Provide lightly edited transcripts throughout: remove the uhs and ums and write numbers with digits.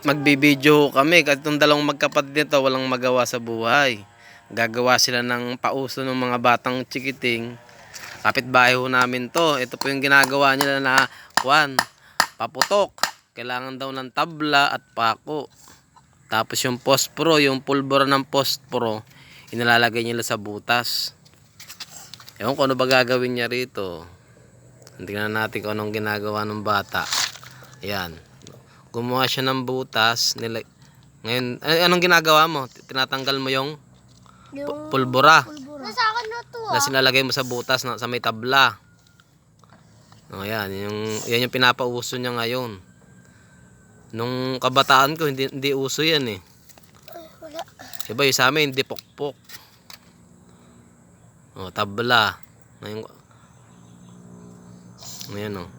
Magbibideo kami kasi itong dalawang magkapatid nito walang magawa sa buhay. Gagawa sila ng pauso ng mga batang chikiting. Kapitbahay ho namin to. Ito po yung ginagawa nila na paputok. Kailangan daw ng tabla at pako. Tapos yung posporo, yung pulbura ng posporo, inalalagay nila sa butas. Ewan ko ano ba gagawin niya rito. Tingnan natin kung anong ginagawa ng bata. Ayan. Gumawa siya ng butas. Ngayon, anong ginagawa mo? Tinatanggal mo yung pulbura. Nasa akin na to Na sinalagay mo sa butas sa may tabla. O yan yung pinapauso niya ngayon. Nung kabataan ko hindi uso yan eh. Wala. Diba yung sa amin hindi pokpok. O tabla. Ayan o.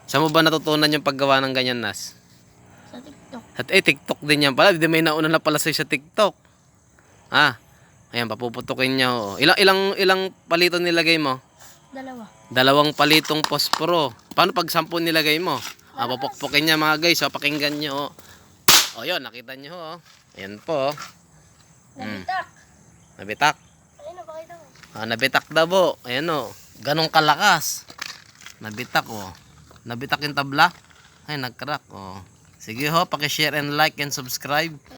Saan mo ba natutunan yung paggawa ng ganyan, Nas? Sa TikTok. At TikTok din yan pala. Hindi may nauna na pala sa TikTok. Ayan, papuputukin niya. Oh. Ilang palito nilagay mo? 2. 2 palitong posporo. Paano pag 10 nilagay mo? Papukpukin niya mga guys. O, pakinggan niyo. O, yun. Nakita niyo. Oh. Ayan po. Nabitak. Nabitak. Ayun, napakita mo. Nabitak daw po. Ayan o. Ganong kalakas. Nabitak o. Nabitak yung tabla. Ay, nag-crack o. Sige ho, paki-share and like and subscribe.